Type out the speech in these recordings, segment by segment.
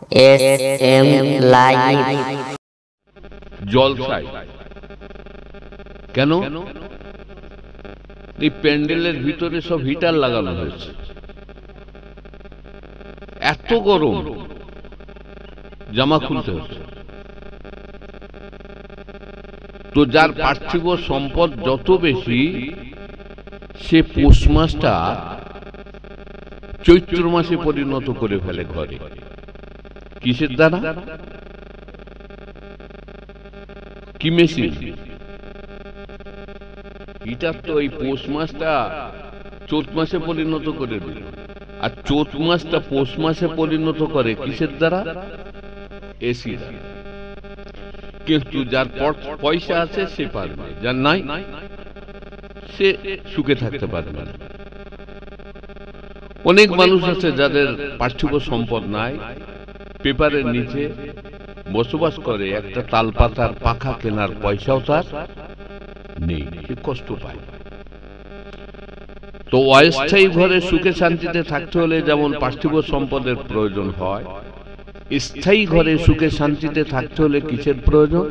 SM live জলসায় কেন? এই প্যান্ডেলের ভিতরে সব হিটার লাগানো হয়েছে, এত গরম জামা খুলতে হচ্ছে। তো যার পার্থিব সম্পদ যত বেশি, সে পৌষ মাসটা চৈত্র মাসে পরিণত করে ফেলে ঘরে। কিসের দ্বারা? কি মেশিন? হিটার তো এই পৌষ মাসটা চৈত মাসে পরিণত করে দিল, আর চৈত মাসটা পৌষ মাসে পরিণত করে কিসের দ্বারা? এসি। কিন্তু যার পয়সা আছে সে পারবে, যার নাই সে সুখে থাকতে পারবে না। অনেক মানুষ আছে যাদের পার্থিব সম্পদ নাই, পেপারের নিচে বসবাস করে, একটা তালপাতার পাখা কেনার পয়সাও তার নেই, সে কষ্ট পায়। তো অস্থায়ী ঘরে সুখে শান্তিতে থাকতে হলে যেমন পার্থিব সম্পদের প্রয়োজন হয়, স্থায়ী ঘরে সুখে শান্তিতে থাকতে হলে কিসের প্রয়োজন?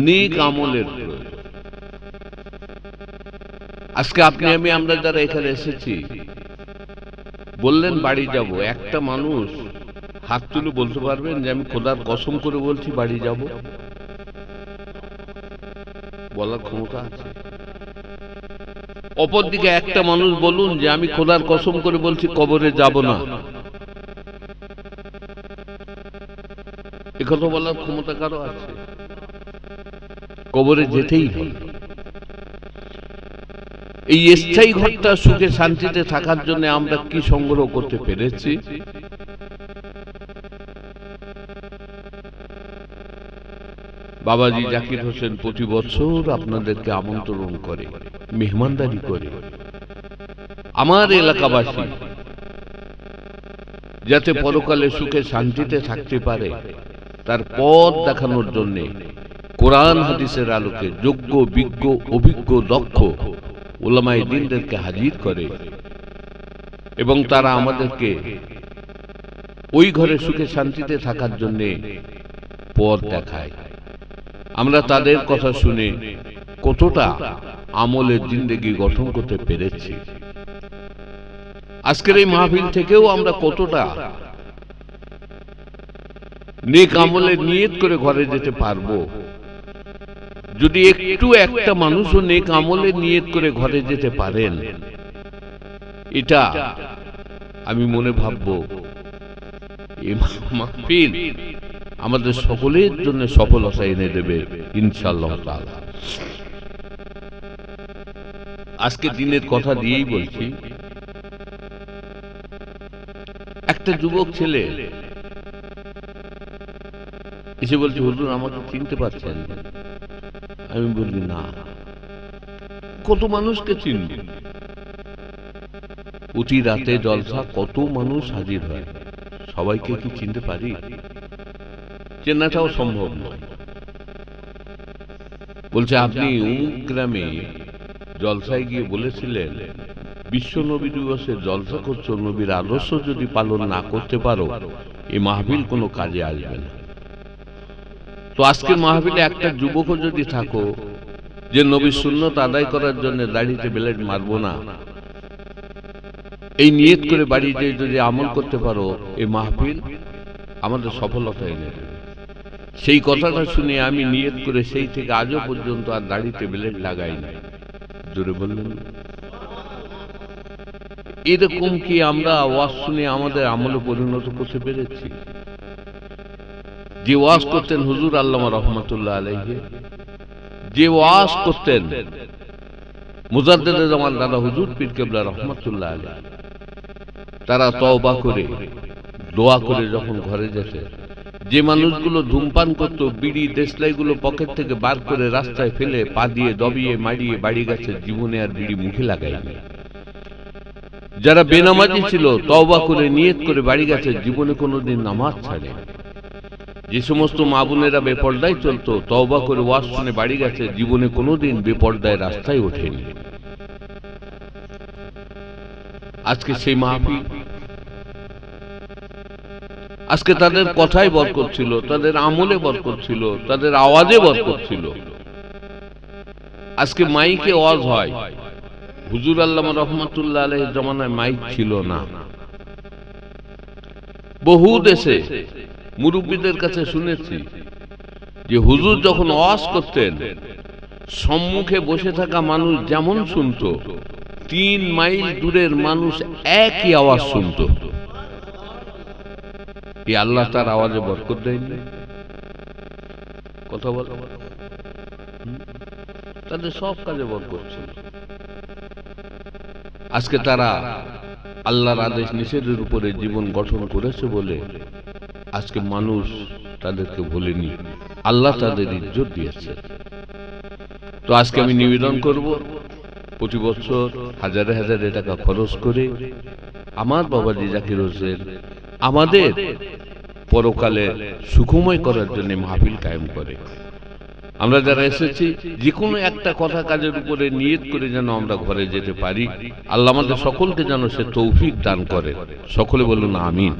নেক আমলের প্রয়োজন। আজকে আপনি আমরা যারা এখানে এসেছি, বললেন বাড়ি যাব, একটা মানুষ হাত তুলে বলতে পারবেন যে আমি খোদার কসম করে বলছি বাড়ি যাব? বলার ক্ষমতা আছে? অপরদিকে একটা মানুষ বলুন যে আমি খোদার কসম করে বলছি কবরে যাব না, একথা বলার ক্ষমতা কারো আছে? কবরে যেতেই হবে। এই স্থায়ী ঘরটা সুখে শান্তিতে থাকার জন্য আমরা কি সংগ্রহ করতে পেরেছি? বাবাজি জাকির হোসেন প্রতি বছর আপনাদেরকে আমন্ত্রণ করে, মেহমানদারি করে। আমার এলাকাবাসী যাতে পরকালে সুখে শান্তিতে থাকতে পারে, তার পথ দেখানোর জন্য কোরআন হাদিসের আলোকে যোগ্য, বিজ্ঞ, অভিজ্ঞ, দক্ষ উলামায়ে দ্বীনদেরকে হাজির করে, এবং তারা আমাদেরকে ওই ঘরে সুখে শান্তিতে থাকার জন্য পথ দেখায়। আমরা তাদের কথা শুনে কতটা আমলের জিন্দেগি গঠন করতে পেরেছি। আজকের এই মাহফিল থেকেও আমরা কতটা নেক আমলের নিয়ত করে ঘরে যেতে পারবো। যদি একটু একটা মানুষও নেক আমলের নিয়ত করে ঘরে যেতে পারেন, এটা আমি মনে ভাববো এই মাহফিল আমাদের সকলের জন্য সফলতা এনে দেবে ইনশাআল্লাহ তাআলা। আজকে দিনের কথা দিয়েই বলছি। একটা যুবক ছেলে এসে বলছে, হুজুর আমাকে চিনতে পারছেন? আমি বলি না। কত মানুষকে চিনব? অতি রাতে জলসা, কত মানুষ হাজির হয়, সবাইকে কি চিনতে পারি? চেনাটাও সম্ভব নয়। বলছে আপনি অমুক গ্রামে জলসায় গিয়ে বলেছিলেন বিশ্ব নবী দিবসে জলসা করছো, নবীর আদর্শ যদি পালন না করতে পারো এই মাহফিল কোনো কাজে আসবে না। তো আজকে মাহফিলে একটা যুবকও যদি থাকো যে নবীর সুন্নত আদায় করার জন্য দাড়িতে ব্লেড মারবো না, এই নিয়ত করে বাড়িতে যদি আমল করতে পারো, এই মাহফিল আমাদের সফলতা এনে দেবে। সেই কথাটা শুনে আমি নিয়ত করে সেই থেকে আজও পর্যন্ত আর দাড়িতে ব্লেড লাগাই না। জোরে বললেন? এরকম কি আমরা ওয়াজ শুনে আমাদের আমলে পরিণত করতে পেরেছি? যে ওয়াজ করতেন হুজুর আল্লামা রহমাতুল্লাহ আলাইহি, যে ওয়াজ করতেন মুজাদ্দেদে জামান দাদা হুজুর পীর কেবলা রহমাতুল্লাহ আলাইহি, তারা তওবা করে দোয়া করে যখন ঘরে যেতেন, যে মানুষগুলো ধূমপান করত, বিড়ি দেশলাইগুলো পকেট থেকে বার করে রাস্তায় ফেলে পা দিয়ে দবিয়ে মারিয়ে বাড়ি গেছে, জীবনে আর বিড়ি মুখে লাগায়নি। যারা বেনামাজি ছিল তওবা করে নিয়ত করে বাড়ি গেছে, জীবনে কোনোদিন নামাজ ছাড়ে। যে সমস্ত মা বোনেরা বেপর্দায় চলতো, তওবা করে ওয়াজ শুনে বাড়ি গেছে, জীবনে কোনোদিন বেপর্দায় রাস্তায় ওঠেনি। আজকে সেই মাহফিল আজকে তাদের কথাই বরকত ছিল, তাদের আমলে বরকত ছিল, তাদের আওয়াজে বরকত ছিল। আজকে মাইকে ওয়াজ হয়, হুজুর আল্লামা রহমাতুল্লাহ আলাইহির জামানায় মাইক ছিল না। বহু দেশে মুরব্বীদের কাছে শুনেছি যে হুজুর যখন ওয়াজ করতেন, সম্মুখে বসে থাকা মানুষ যেমন শুনতো, 3 মাইল দূরের মানুষ একই আওয়াজ শুনত। এই আল্লাহ তার আওয়াজে বরকত দেয়নি? কথা বল। তাদের সব কাজে বরকত ছিল। আজকে তারা আল্লাহর আদেশ নিষেধের উপরে জীবন গঠন করেছে বলে আজকে মানুষ তাদেরকে ভুলেনি, আল্লাহ তাদের ইজ্জত দিয়েছে। তো আজকে আমি নিবেদন করব, প্রতি বছর হাজারে হাজারে টাকা খরচ করে আমার বাবাজি জাকির হোসেন আমাদের পরকালে সুখময় করার জন্য মাহফিল কায়েম করে। আমরা যারা এসেছি যে কোনো একটা কথা কাজের উপরে নিয়ত করে যেন আমরা ঘরে যেতে পারি। আল্লাহ আমাদের সকলকে যেন সে তৌফিক দান করে। সকলে বলুন আমিন।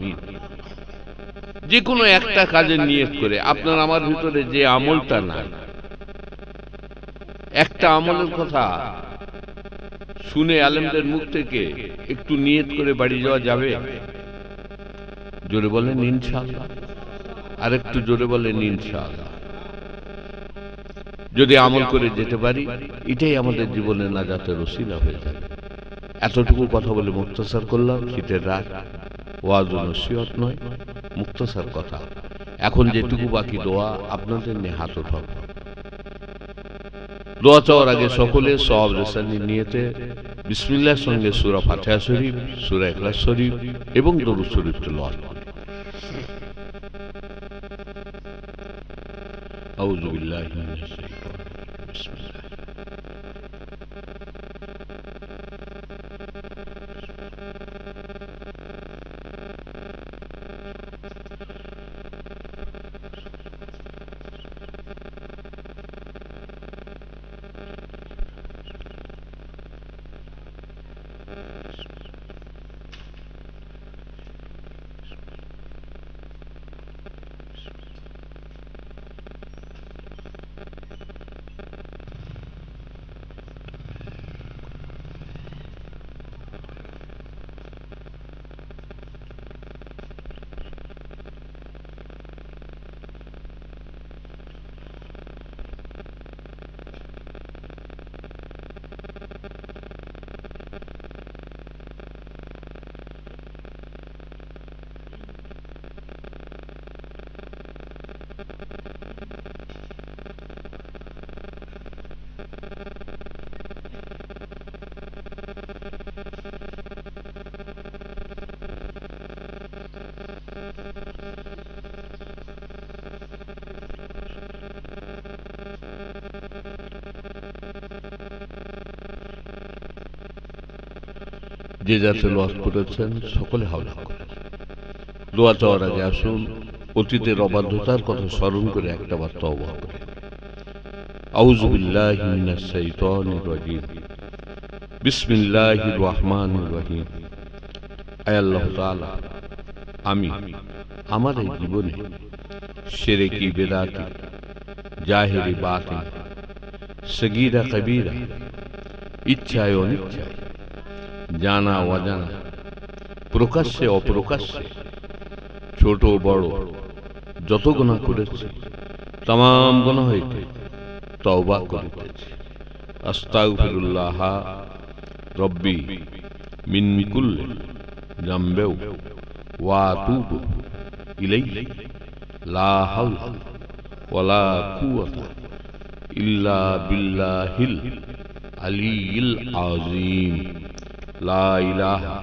যে কোনো একটা কাজের নিয়ত করে, আপনার আমার ভিতরে যে আমলটা নাই, একটা আমলের কথা শুনে আলেমদের মুখ থেকে একটু নিয়ত করে বাড়ি যাওয়া যাবে? জোরে বলেন ইনশাআল্লাহ। আর একটু জোরে বলেন ইনশাআল্লাহ। যদি আমল করে যেতে পারি, এটাই আমাদের জীবনে নাজাতের ওসিলা হয়ে যাবে। এতটুকু কথা বলে মুক্তসার করলাম। শীতের রাত, ওয়াজ ও নসিহত নয়, মুক্তসার কথা। এখন যেটুকু বাকি দোয়া আপনাদের নিয়ে হাত উঠাব। দোয়া চাওয়ার আগে সকলে সওয়াব রেসানির নিয়তে বিসমিল্লাহর সঙ্গে সূরা ফাতিহা শরীফ, সূরা ইখলাস শরীফ এবং দরুদ শরীফ তেলাওয়াত করুন। আউযু বিল্লাহি মিনাশ শাইতানির রাজিম। বিসমিল্লাহ। যে যাতে লস করেছেন সকলে হাওলা করেন। দোয়া চাওয়ার আগে আসুন অতীতের অবাধ্যতার কথা স্মরণ করে একটা বার তওবা করি। আউযু বিল্লাহি মিনাশ শাইতানির রাজিম। বিসমিল্লাহির রহমানির রহিম। আয় আল্লাহ তাআলা, আমি আমার এই জীবনে শিরকি বিদআতি, জাহিরি বাতিন, সগীরা কবীরা, ইচ্ছায় অনিচ্ছায়, জানা অজানা, প্রকাশ্যে অপ্রকাশ্যে, ছোট বড় যত গুনাহ করেছি तमाम गुनाह হইতে তওবা করিতেছি। আস্তাগফিরুল্লাহ রব্বি মিন কুল্লি যামবি ওয়া আতুবু ইলাইহি লা হাওলা ওয়ালা কুওয়াতা ইল্লা বিল্লাহিল আলিয়্যিল আযীম। লা ইলাহা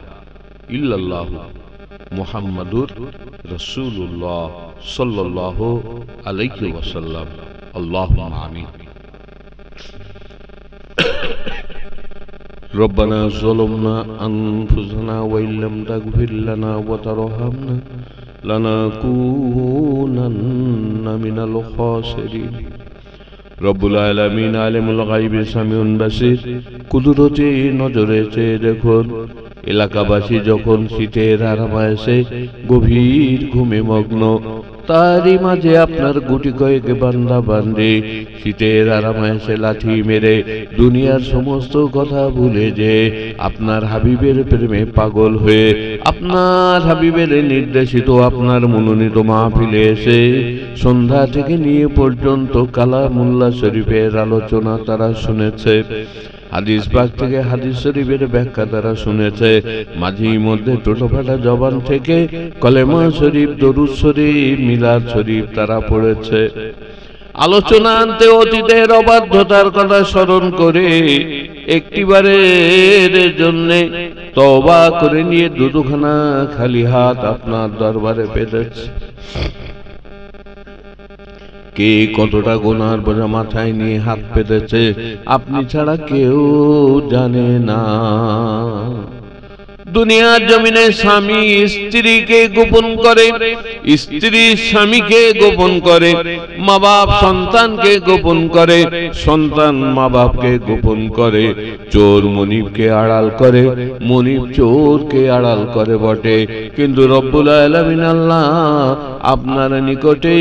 ইল্লাল্লাহু মুহাম্মাদুর রাসূলুল্লাহ সাল্লাল্লাহু আলাইহি ওয়াসাল্লাম। আল্লাহুম্মা আমিন। ربنا ظلمنا أنفسنا وإن لم تغفر لنا وترحمنا لنكونن من الخاسرين রব্বুল আলামিন আলিমুল গায়বি সামিউন বাসির, কুদরতি নজরে চেয়ে দেখুন এলাকাবাসী যখন শীতের আরামায়েশে গভীর ঘুমে মগ্ন, তারই মাঝে আপনার গুটি কয়েক বান্দা বান্দি শীতের আরামায়েশে লাঠি মেরে দুনিয়ার সমস্ত কথা ভুলে যে আপনার হাবিবের প্রেমে পাগল হয়ে আপনার হাবিবের নির্দেশিত আপনার মনোনীত মাহফিলে এসে সন্ধ্যা থেকে নিয়ে পর্যন্ত কালামুল্লাহ শরীফের আলোচনা তারা শুনেছে, হাদিস পাক থেকে হাদিস শরীফের ব্যাখ্যা তারা শুনেছে, মাঝে মধ্যে টোটোফাটা জবান থেকে কলেমা শরীফ, দরুদ শরীফ, মিলাদ শরীফ তারা পড়েছে। আলোচনা আনতে অতীতের অবাধ্যতার কথা স্মরণ করে একটিবারের জন্য তওবা করে নিয়ে দুখানা খালি হাত আপনার দরবারে পেতেছে। কে কতটা গুনার বোঝা মাথায় নিয়ে হাত পেতেছে আপনি ছাড়া কেউ জানে না। দুনিয়ার জমিনে স্বামী স্ত্রীকে গোপন করে, স্ত্রী স্বামীকে গোপন করে, মা বাপ সন্তানকে গোপন করে, সন্তান মা বাপকে গোপন করে, চোর মনিবকে আড়াল করে, মনিব চোরকে আড়াল করে বটে, কিন্তু রব্বুল আলামিন আল্লাহ আপনার নিকটে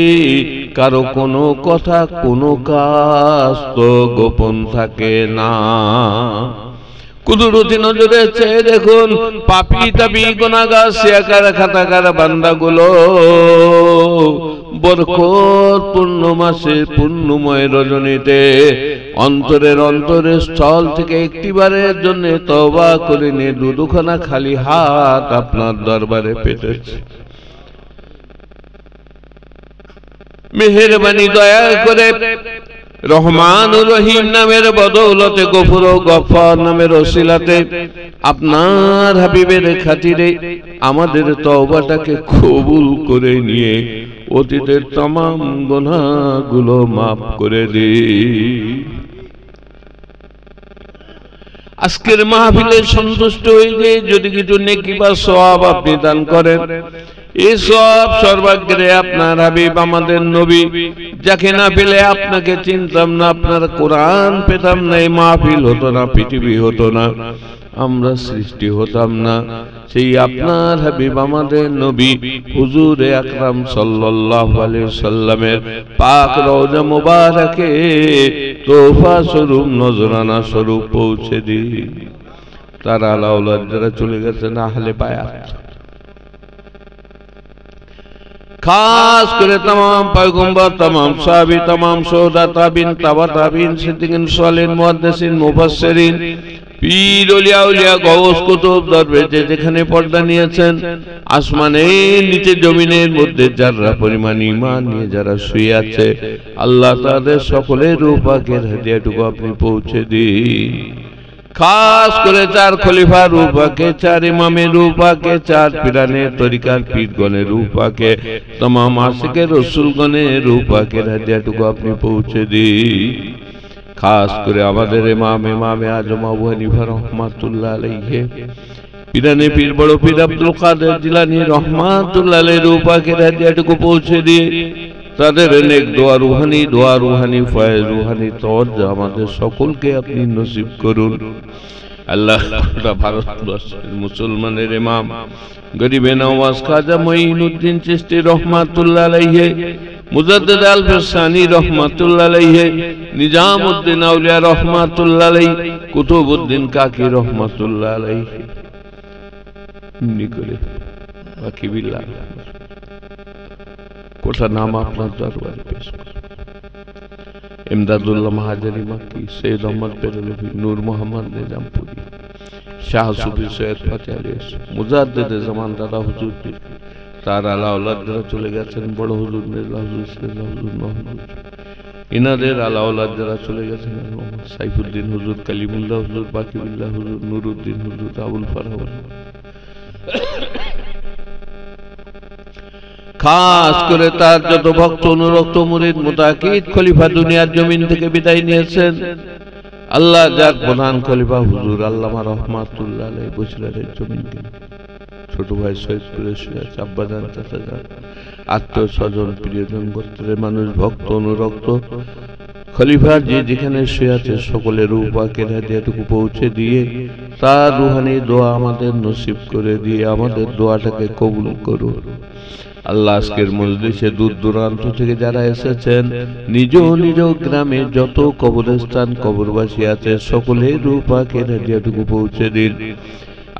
কারো কোনো কথা কোনো কাজ তো গোপন থাকে না। কুদরতি নজরে চেয়ে দেখুন পাপী তাপী গুনাহগার শিয়াকার খাতাকার বান্দাগুলো বরকত পূর্ণ মাসে পূর্ণময় রজনীতে অন্তরের স্থল থেকে একটিবারের জন্য তওবা করে নিয়ে দুখানা খালি হাত আপনার দরবারে পেতেছে। মেহেরবানি দয়া করে রহমান ও রহিম নামের বদৌলতে, গফুর ও গফফার নামের ওসিলাতে আপনার হাবিবের খাতিরে আমাদের তওবাটাকে কবুল করে নিয়ে অতীতের तमाम গুনাহগুলো মাফ করে দিন। আজকের মাহফিলে সন্তুষ্ট হয়ে যে যদি কিছু নেকি বা সওয়াব আপনি দান করেন, এই সব সর্বাগ্রে আপনার হাবিব আমাদের নবী, যাকে না পেলে আপনাকে চিনতাম না, আপনার কোরআন পেতাম না, এই মাহফিল হতো না, পৃথিবী হতো না, আমরা সৃষ্টি হতাম না, সেই আপনার হাবিব আমাদের নবী হুজুরে আকরাম সাল্লাল্লাহু আলাইহি সাল্লামের পাক রওজা মুবারকে তোফা স্বরূপ নজরানা স্বরূপ পৌঁছে দিন। তার আলাউলাদ যারা চলে গেছেন আহলে বায়াত, খাস করে तमाम পয়গম্বর, तमाम সাহাবী, तमाम শুহাদা, তাবিন, তাবা তাবিন, সিদ্দিকিন, সালিহিন, মুহাদ্দিসিন, মুফাসসিরিন, পীর, ওলিয়া উলিয়া, গওস, কুতুব, দরবেশ যেখানে পর্দা নিয়েছেন, আসমানের নিচে জমিনের মধ্যে যারা পরিমাণ ঈমান নিয়ে যারা শুয়ে আছে, আল্লাহ তাদের সকলের রূহ পাকের হাদিয়াটুকু আপনি পৌঁছে দিন। খাস করে চার খলিফা রূহ পাকে, চার ইমামের রূহ পাকে, চার পীরানের তরিকার পীরগণের রূহ পাকে, तमाम আশিকের রাসূলগণের রূহ পাকের হাদিয়াটুকু আপনি পৌঁছে দিন। খাস করে আমাদের ইমামে আজম আবু হানিফা রহমাতুল্লাহ আলাইহি, পীরানে পীর বড় পীর আব্দুল কাদের জিলানী রহমাতুল্লাহ আলাইহি রূহ পাকের হাদিয়াটুকু পৌঁছে দিয়ে তাদের নেক দোয়া রুহানি ফয়েজ রুহানি তওয়াজ্জুহ আমাদের সকলকে আপনি নসিব করুন। আল্লাহ ভারতবর্ষের মুসলমানের ইমাম গরিবে নওয়াজ খাজা মঈনুদ্দিন চিশতি রহমাতুল্লাহ আলাইহি, মুজাদ্দিদ আল ফসানি রহমাতুল্লাহ আলাইহি, নিজামউদ্দিন আউলিয়া রহমাতুল্লাহ আলাইহি, কুতুবউদ্দিন কাকি রহমাতুল্লাহ আলাইহি, নিকলে বাকি বিল্লাহ কোটা নাম আপনার দরবারে পেশ করুন। ইমদাদুল্লাহ মাহাজারি মাক্কি, সৈয়দ আহমদ বেরলভী, নূর মোহাম্মদ নিজামপুরি, শাহ সুফি সৈয়দ ফাতেহ আলী, মুজাদ্দিদ জামান দাদা হুজুর পীর, তার আলা আওলাদ যারা চলে গেছেন, বড় হুজুর মির্জা হুজুর সিরাজ হুজুর মোহাম্মদ, ইনাদের আলা আওলাদ যারা চলে গেছেন, সাইফুদ্দিন হুজুর, কালিমুল্লাহ হুজুর, বাকিবুল্লাহ হুজুর, নুরুদ্দিন হুজুর, আবুল ফারাহ, খাস করে তার যত ভক্ত অনুরক্ত মুরিদ মুতাকিদ খলিফা দুনিয়ার জমিন থেকে বিদায় নিয়েছেন, আল্লাহ যার প্রধান খলিফা হুজুর আল্লামা রহমাতুল্লাহ আলাইহি বসিলারের জমিনকে, ছোট ভাই সৈয়দপুরে শুয়ে আছে, আব্বাজান চাচাজান আত্মীয় স্বজন প্রিয়জন গোত্রের মানুষ ভক্ত অনুরক্ত খলিফা যে যেখানে শুয়ে আছে সকলের রূহ পাকের হাদিয়াটুকু পৌঁছে দিয়ে তার রুহানি দোয়া আমাদের নসিব করে দিয়ে আমাদের দোয়াটাকে কবুল করুন। আল্লাহ আজকের মজলিসে দূর দূরান্ত থেকে যারা এসেছেন, নিজ নিজ গ্রামে যত কবরস্থান কবরবাসী আছে সকলের রূহ পাকের হাদিয়াটুকু পৌঁছে দিন।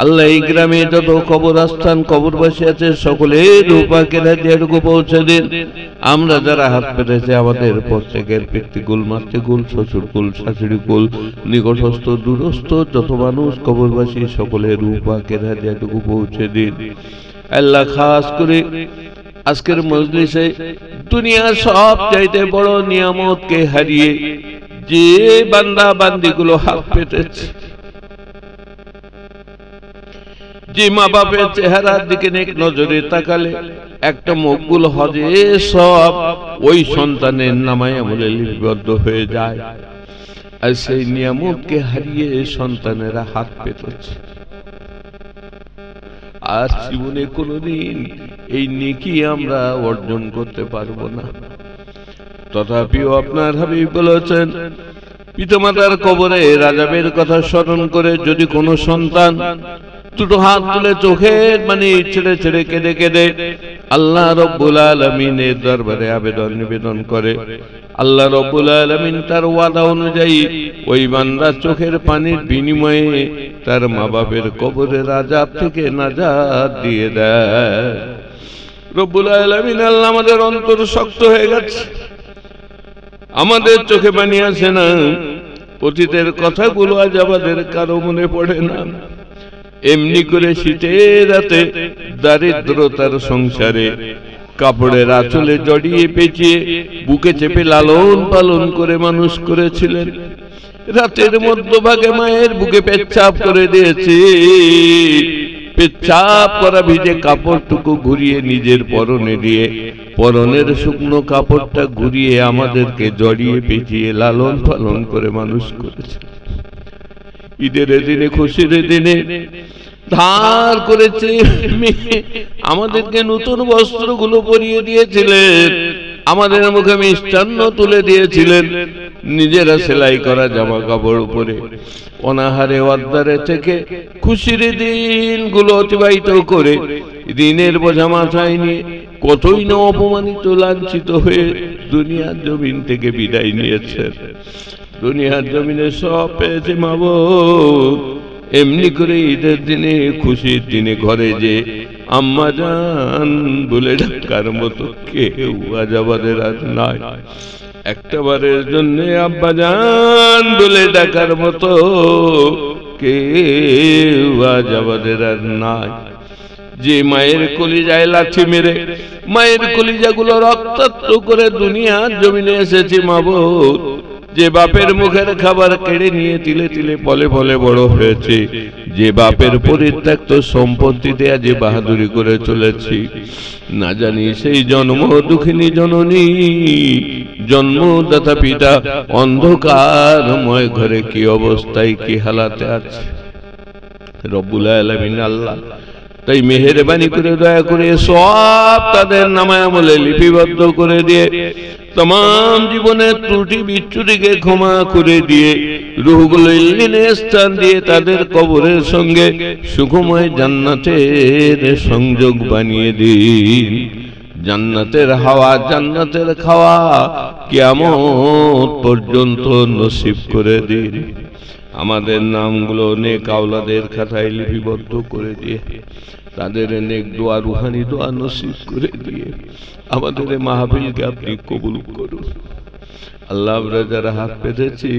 আল্লাহ এই গ্রামে যত কবরস্থান কবরবাসী আছে সকলের রূহ পাকের হাদিয়াটুকু পৌঁছে দিন। আমরা যারা হাত পেতেছে আমাদের প্রত্যেকের পিতৃকুল মাতৃকুল শ্বশুরকুল শাশুড়িকুল নিকটস্থ দূরস্থ যত মানুষ কবরবাসী সকলের রূহ পাকের হাদিয়াটুকু পৌঁছে দিন। আল্লাহ খাস করে আজকের মজলিসে দুনিয়ার সব চাইতে বড় নিয়ামতকে হারিয়ে যে বান্দা বান্দিগুলো হাত পেতেছে, যে মা বাপের চেহারার দিকে নেক নজরে তাকালে একটা মকবুল হজে সব ওই সন্তানের নামায় আমলে লিপিবদ্ধ হয়ে যায়, আর সেই নিয়ামতকে হারিয়ে সন্তানেরা হাত পেতেছে। আর জীবনে কোনোদিন এই নেকি আমরা অর্জন করতে পারবো না। তথাপিও আপনার হাবিব বলেছেন, পিতামাতার কবরে রাজাবের কথা স্মরণ করে যদি কোনো সন্তান দুটো হাত তুলে চোখের মানে ছেড়ে ছেড়ে কেঁদে কেঁদে আল্লাহ রব্বুল আলামিনের দরবারে আবেদন নিবেদন করে, আল্লাহ রব্বুল আলামিন তার ওয়াদা অনুযায়ী ওই বান্দার চোখের পানির বিনিময়ে তার মা বাপের কবরের আযাব থেকে নাজাত দিয়ে দেয়। রব্বুল আলামিন আল্লাহ আমাদের অন্তর শক্ত হয়ে গেছে, আমাদের চোখে পানি আসে না, অতীতের কথাগুলো আজ আমাদের কারো মনে পড়ে না। এমনি করে শীতের রাতে দারিদ্রতার সংসারে কাপড়ের আঁচলে জড়িয়ে পেঁচিয়ে বুকে চেপে লালন পালন করে মানুষ করেছিলেন। রাতের মধ্যভাগে মায়ের বুকে পেচ্ছাপ করে দিয়েছে, পেচ্ছাপ করা ভিজে কাপড়টুকু ঘুরিয়ে নিজের পরনে দিয়ে পরনের শুকনো কাপড়টা ঘুরিয়ে আমাদেরকে জড়িয়ে পেঁচিয়ে লালন পালন করে মানুষ করেছে। ঈদের দিনে খুশির দিনে ধার করেছে আমাদেরকে নতুন বস্ত্রগুলো পরিয়ে দিয়েছিলেন, আমাদের মুখে মিষ্টান্ন তুলে দিয়েছিলেন, নিজেরা সেলাই করা জামা কাপড় উপরে অনাহারে অদ্দারে থেকে খুশির দিনগুলো অতিবাহিত করে ঋণের বোঝা মাথায় নিয়ে কতই না অপমানিত লাঞ্ছিত হয়ে দুনিয়ার জমিন থেকে বিদায় নিয়েছেন। দুনিয়ার জমিনে সব পেয়েছে মাবুদ, এমনি করে ঈদের দিনে খুশির দিনে ঘরে যে আম্মা জান বলে ডাকার মতো কেউ আজ আমাদের আর নাই। একটাবারের জন্য আব্বা জান বলে ডাকার মতো কেউ আজ আমাদের আর নাই। যে মায়ের কলিজায় লাঠি মেরে মায়ের কলিজাগুলো রক্তাক্ত করে দুনিয়ার জমিনে এসেছে মাবুদ, যে বাপের মুখের খাবার কেড়ে নিয়ে তিলে তিলে পলে পলে বড় হয়েছে, যে বাপের পরিত্যক্ত সম্পত্তিতে আজ বাহাদুরি করে চলেছি, না জানি সেই জন্ম দুঃখিনী জননী জন্মদাতা পিতা অন্ধকারময় ঘরে কি অবস্থায় কি হালাতে আছে। রব্বুল আলামিন আল্লাহ তাই মেহেরবানি করে দয়া করে সব তাদের নামায় আমলে লিপিবদ্ধ করে দিয়ে तमाम জীবনের ত্রুটি বিচ্যুতিকে ক্ষমা করে দিয়ে রূহগুলো ইল্লিনে স্থান দিয়ে তাদের কবরের সঙ্গে সুখময় জান্নাতের সংযোগ বানিয়ে দিন। জান্নাতের হাওয়া জান্নাতের খাওয়া কিয়ামত পর্যন্ত নসিব করে দিন। আমাদের নামগুলো নেক আওলাদের খাতায় লিপিবদ্ধ করে দিয়ে তাদের নেক দোয়া রুহানি দোয়া নসিব করে দিয়ে আমাদের মাহফিলকে আপনি কবুল করুন। আল্লাহ, আমরা যারা হাত পেতেছি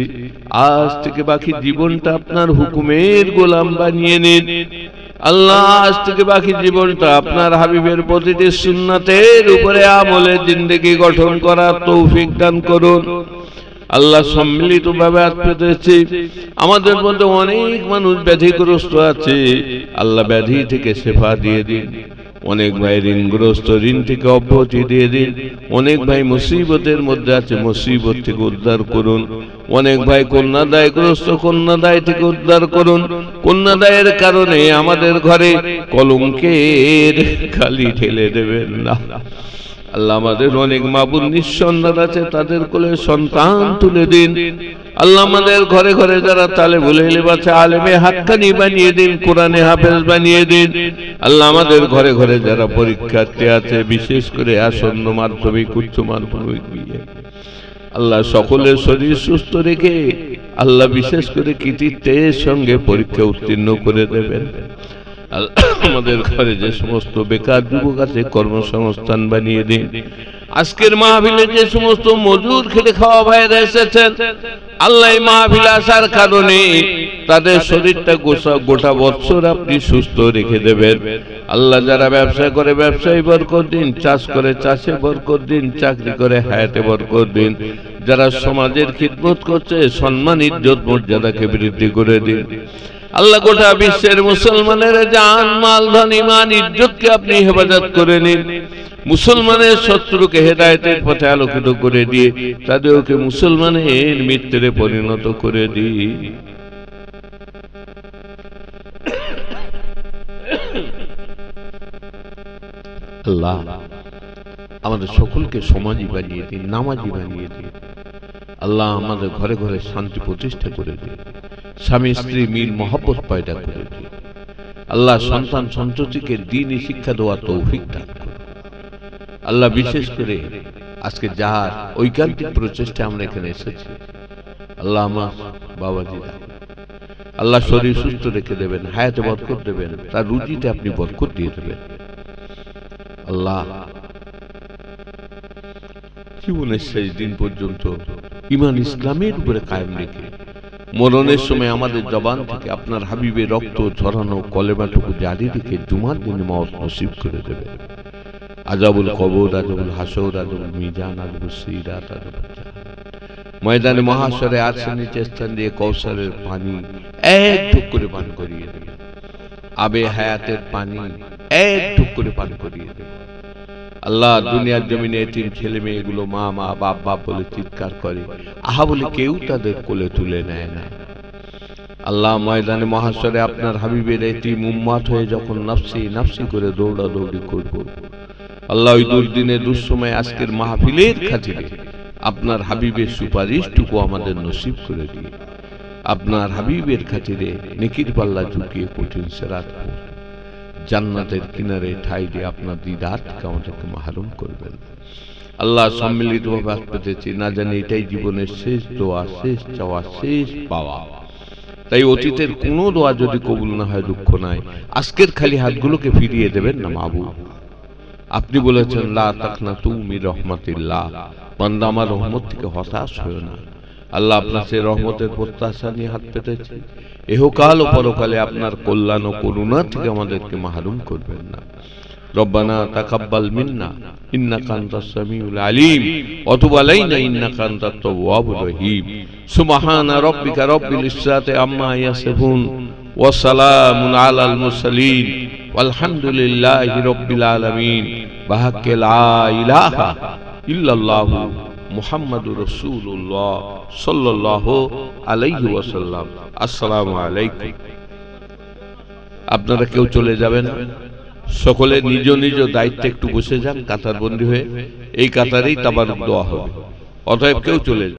আজ থেকে বাকি জীবনটা আপনার হুকুমের গোলাম বানিয়ে নিন। আল্লাহ, আজ থেকে বাকি জীবনটা আপনার হাবিবের প্রতিটি সুন্নাতের উপরে আমলে জিন্দেগি গঠন করার তৌফিক দান করুন। আল্লাহ, সম্মিলিত ভাবে হাত পেতেছি, আমাদের মধ্যে অনেক মানুষ ব্যাধিগ্রস্ত আছে, আল্লাহ ব্যাধি থেকে শেফা দিয়ে দিন। অনেক ভাই ঋণগ্রস্ত, ঋণ থেকে অব্যাহতি দিয়ে দিন। অনেক ভাই মুসিবতের মধ্যে আছে, মুসিবত থেকে উদ্ধার করুন। অনেক ভাই কন্যাদায়গ্রস্ত, কন্যাদায় থেকে উদ্ধার করুন। কন্যাদায়ের কারণে আমাদের ঘরে কলঙ্কের খালি ঠেলে দেবেন না। আল্লাহ আমাদের অনেক মা বোন নিঃসন্তান আছে, তাদের কোলে সন্তান তুলে দিন। আল্লাহ আমাদের ঘরে ঘরে যারা তালেবুল ইলম আছে, আলেমে হাক্কানি বানিয়ে দিন, কোরআনে হাফেজ বানিয়ে দিন। আল্লাহ আমাদের ঘরে ঘরে যারা পরীক্ষার্থী আছে, বিশেষ করে আসন্ন মাধ্যমিক, উচ্চ মাধ্যমিক, আল্লাহ সকলের শরীর সুস্থ রেখে আল্লাহ বিশেষ করে কৃতিত্বের সঙ্গে পরীক্ষা উত্তীর্ণ করে দেবেন। আমাদের ঘরে যে সমস্ত বেকার যুবক আছে, কর্মসংস্থান বানিয়ে দিন। আজকের মাহফিলে যে সমস্ত মজুর খেটে খাওয়া ভাইরা এসেছেন, আল্লাহ মাহফিলে আসার কারণে তাদের শরীরটা গোটা বছর আপনি সুস্থ রেখে দেবেন। আল্লাহ যারা ব্যবসা করে ব্যবসায় বরকত দিন, চাষ করে চাষে বরকত দিন, চাকরি করে হায়াতে বরকত দিন। যারা সমাজের খিদমত করছে, সম্মান ইজ্জত মর্যাদাকে বৃদ্ধি করে দিন। আল্লাহ গোটা বিশ্বের মুসলমানের জান মাল ধন ঈমান ইজ্জতকে আপনি হেফাজত করে নিন। মুসলমানের শত্রুকে হেদায়েতের পথে আলোকিত করে দিয়ে তাদেরকে মুসলমানের মিত্রে পরিণত করে দিন। আল্লাহ আমাদের সকলকে সমাজী বানিয়ে দিন, নামাজি বানিয়ে দিন। আল্লাহ আমাদের ঘরে ঘরে শান্তি প্রতিষ্ঠা করে দিন, স্বামী স্ত্রী মিল মহব্বত পয়দা করে দিন। আল্লাহ সন্তান সন্ততিকে দ্বীনি শিক্ষা দেওয়ার তৌফিক দান করুন। আল্লাহ বিশেষ করে আজকে যার ঐকান্তিক প্রচেষ্টা আমরা এখানে এসেছি, আল্লাহ আমার বাবাজিরা আল্লাহ শরীর সুস্থ রেখে দেবেন, হায়াতে বরকত দেবেন, তার রুজিতে আপনি বরকত দিয়ে দেবেন। আল্লাহ জীবনের শেষ দিন পর্যন্ত ঈমান ইসলামের উপরে কায়েম রেখে মরণের সময় আমাদের জবান থেকে আপনার হাবিবের রক্ত ঝরানো কলেমাটুকু জারি রেখে জুমার দিনে মওত নসিব করে দেবে। আযাবুল কবর, আযাবুল হাসর, আযাবুল মিজান, আযাবুল সিরাত, আযাবুল ময়দানে মহাশরে আরশের নিচে স্থান দিয়ে কৌসারের পানি এক ঢুক করে পান করিয়ে দেবে। আবে হায়াতের পানি এক ঢুক করে পান করিয়ে দেবে। আল্লাহ দুনিয়ার জমিনে এতিম ছেলে মেয়েগুলো মা মা বাপ বাপ বলে চিৎকার করে, আহা বলে কেউ তাদের কোলে তুলে নেয় না। আল্লাহ ময়দানে মহাশরে আপনার হাবিবের এতিম উম্মত হয়ে যখন নাফসি নাফসি করে দৌড়াদৌড়ি করব, আল্লাহ ওই দুর্দিনে দুঃসময় আজকের মাহফিলের খাতিরে আপনার হাবিবের সুপারিশটুকু আমাদের নসিব করে দিয়ে আপনার হাবিবের খাতিরে নেকির পাল্লা ঝুঁকিয়ে কঠিন সিরাত জান্নাতের কিনারে ঠাই দিয়ে আপনার দিদার থেকে আমাদেরকে মাহরুম করবেন। আল্লাহ সম্মিলিতভাবে আজ পেতেছি, না জানি এটাই জীবনের শেষ দোয়া, শেষ চাওয়া, শেষ পাওয়া। তাই অতীতের কোনো দোয়া যদি কবুল না হয় দুঃখ নাই, আজকের খালি হাতগুলোকে ফিরিয়ে দেবেন না মাবুদ। আপনি বলেছেন লা তাকনাতু মির রাহমাতিল্লাহ, বান্দা আমার রহমত থেকে হতাশ হয়ো না। আল্লাহ আপনার সেই রহমতের প্রত্যাশা নিয়ে হাত পেতেছি। এহকাল ও পরকালে আপনার কল্যাণ ও করুণা থেকে আমাদেরকে মাহরুম করবেন না। রব্বানা তাকাব্বাল মিন্না ইন্নাকা আনতাস সামিউল আলিম ওয়া তুব আলাইনা ইন্নাকা আনতাত তাওয়াবুর রহিম। সুবহানা রাব্বিকা রাব্বিল ইজ্জাতি আম্মা ইয়াসিফুন ওয়া সালামুন আলাল মুরসালিন ওয়ালহামদুলিল্লাহি রাব্বিল আলামিন। বাহাক্কে লা ইলাহা ইল্লাল্লাহু মুহাম্মাদুর রাসূলুল্লাহ সাল্লাল্লাহু আলাইহি ওয়াসাল্লাম। আসসালামু আলাইকুম। আপনারা কেউ চলে যাবেন, সকলে নিজ নিজ দায়িত্বে একটু বসে যান কাতারবন্দি হয়ে। এই কাতারেই তাবারুক দোয়া হবে, অতএব কেউ চলে